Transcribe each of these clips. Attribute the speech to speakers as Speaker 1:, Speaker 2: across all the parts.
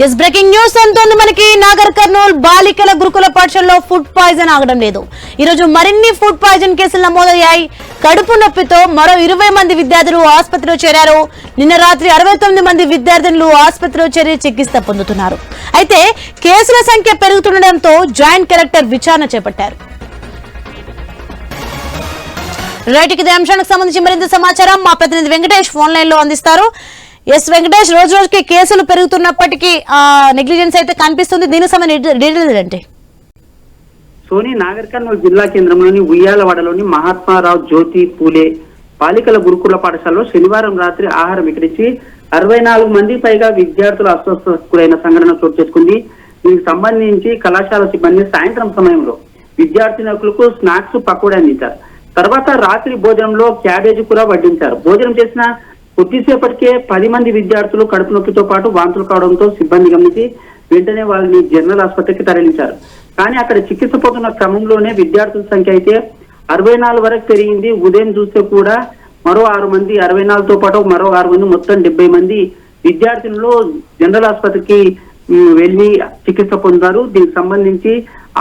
Speaker 1: Yes breaking news అంతోంది మనకి. నాగర్ కర్నూల్ బాలికల గురుకుల పాఠశాలలో ఫుడ్ పాయిజన్ ఆగడం లేదు. ఈ రోజు మరిన్ని ఫుడ్ పాయిజన్ కేసులు నమోదయ్యాయి. కడుపు నొప్పితో మరో 20 మంది విద్యార్థులు ఆసుపత్రిలో చేరారు. నిన్న రాత్రి 69 మంది విద్యార్థులు ఆసుపత్రిలో చేరి చికిత్స పొందుతున్నారు. అయితే కేసుల సంఖ్య పెరుగుతుండటంతో జాయింట్ కలెక్టర్ విచారణ చేపట్టారు. రైట్, ఇదే అంశానికి సంబంధించి మరింత సమాచారం మా ప్రతినిధి వెంకటేష్ ఫోన్ లైన్ లో అందిస్తారు. ఎస్ వెంకటేష్, రోజు రోజుకి కేసులు పెరుగుతున్నప్పటికీ నెగ్లిజెన్స్ అయితే కనిపిస్తుంది. దీనికి సంబంధించి డీటెయిల్స్ ఏంటి?
Speaker 2: సోని, నాగర్ కర్నూలు జిల్లా కేంద్రంలోని ఉయ్యాలవాడలోని మహాత్మారావు జ్యోతి పూలే బాలికల గురుకుల పాఠశాలలో శనివారం రాత్రి ఆహారం వికరించి 64 మంది పైగా విద్యార్థులు అస్వస్థతకు గురైన సంఘటన చోటు చేసుకుంది. దీనికి సంబంధించి కళాశాల సిబ్బంది సాయంత్రం సమయంలో విద్యార్థినులకు స్నాక్స్ పకోడీ అందించారు. తర్వాత రాత్రి భోజనంలో క్యాబేజీ కూర వడ్డించారు. భోజనం చేసిన కొద్దిసేపటికే 10 మంది విద్యార్థులు కడుపు నొప్పితో పాటు వాంతులు కావడంతో సిబ్బంది గమనించి వెంటనే వాళ్ళని జనరల్ ఆసుపత్రికి తరలించారు. కానీ అక్కడ చికిత్స పొందుతున్న క్రమంలోనే విద్యార్థుల సంఖ్య అయితే 64 వరకు పెరిగింది. ఉదయం చూస్తే కూడా మరో 6 మంది, 64తో పాటు మరో 6 మంది, మొత్తం 70 మంది విద్యార్థులు జనరల్ ఆసుపత్రికి వెళ్లి చికిత్స పొందారు. దీనికి సంబంధించి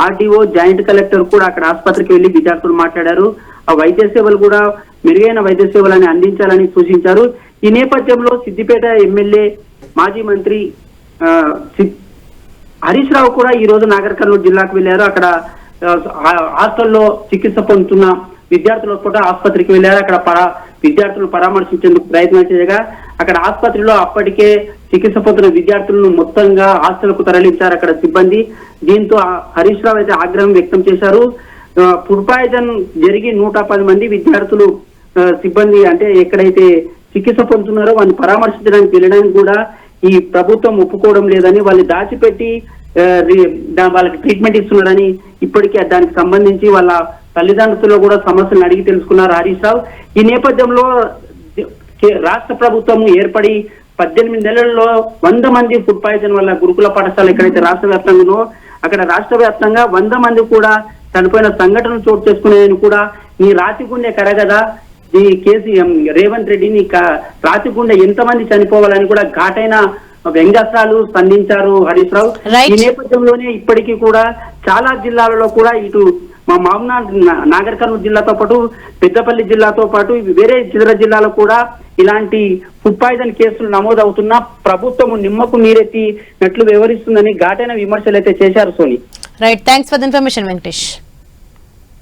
Speaker 2: ఆర్డీఓ, జాయింట్ కలెక్టర్ కూడా అక్కడ ఆసుపత్రికి వెళ్లి విద్యార్థులు మాట్లాడారు. ఆ వైద్య సేవలు కూడా మెరుగైన వైద్య సేవలని అందించాలని సూచించారు. ఈ నేపథ్యంలో సిద్దిపేట ఎమ్మెల్యే మాజీ మంత్రి హరీష్ రావు కూడా ఈ రోజు నాగర్ కర్నూలు జిల్లాకు వెళ్లారు. అక్కడ హాస్టల్లో చికిత్స పొందుతున్న విద్యార్థులు కూడా ఆసుపత్రికి వెళ్లారు. అక్కడ విద్యార్థులను పరామర్శించేందుకు ప్రయత్నం చేయగా అక్కడ ఆసుపత్రిలో అప్పటికే చికిత్స పొందుతున్న విద్యార్థులను మొత్తంగా హాస్టల్కు తరలించారు అక్కడ సిబ్బంది. దీంతో హరీష్ రావు అయితే ఆగ్రహం వ్యక్తం చేశారు. ఫుడ్ పాయిజన్ జరిగి 110 మంది విద్యార్థులు సిబ్బంది అంటే ఎక్కడైతే చికిత్స పొందుతున్నారో వారిని పరామర్శించడానికి వెళ్ళడానికి కూడా ఈ ప్రభుత్వం ఒప్పుకోవడం లేదని, వాళ్ళు దాచిపెట్టి వాళ్ళకి ట్రీట్మెంట్ ఇస్తున్నారని ఇప్పటికే దానికి సంబంధించి వాళ్ళ తల్లిదండ్రులు కూడా సమస్యలను అడిగి తెలుసుకున్నారు హరీష్ రావు. ఈ నేపథ్యంలో రాష్ట్ర ప్రభుత్వం ఏర్పడి 18 నెలల్లో 100 మంది ఫుడ్ పాయిజన్ వల్ల గురుకుల పాఠశాల ఎక్కడైతే రాష్ట్ర వ్యాప్తంగానో అక్కడ రాష్ట్ర వ్యాప్తంగా 100 మంది కూడా చనిపోయిన సంఘటనలు చోటు చేసుకున్నాయని కూడా, నీ రాతిగుండె కరగదా, ఈ కేసు రేవంత్ రెడ్డిని రాతిగుండె ఎంతమంది చనిపోవాలని కూడా ఘాటైన వ్యంగ్యాస్త్రాలు స్పందించారు హరీష్ రావు. ఈ నేపథ్యంలోనే ఇప్పటికీ కూడా చాలా జిల్లాలలో కూడా ఇటు మా నాగర్ కర్నూలు జిల్లాతో పాటు పెద్దపల్లి జిల్లాతో పాటు వేరే ఇతర జిల్లాలో కూడా ఇలాంటి ఫుడ్ పాయిజన్ కేసులు నమోదవుతున్నా ప్రభుత్వం నిమ్మకు నీరెత్తినట్లు వ్యవహరిస్తుందని ఘాటైన విమర్శలు అయితే చేశారు. Soni,
Speaker 1: right, thanks for the information Venkatesh.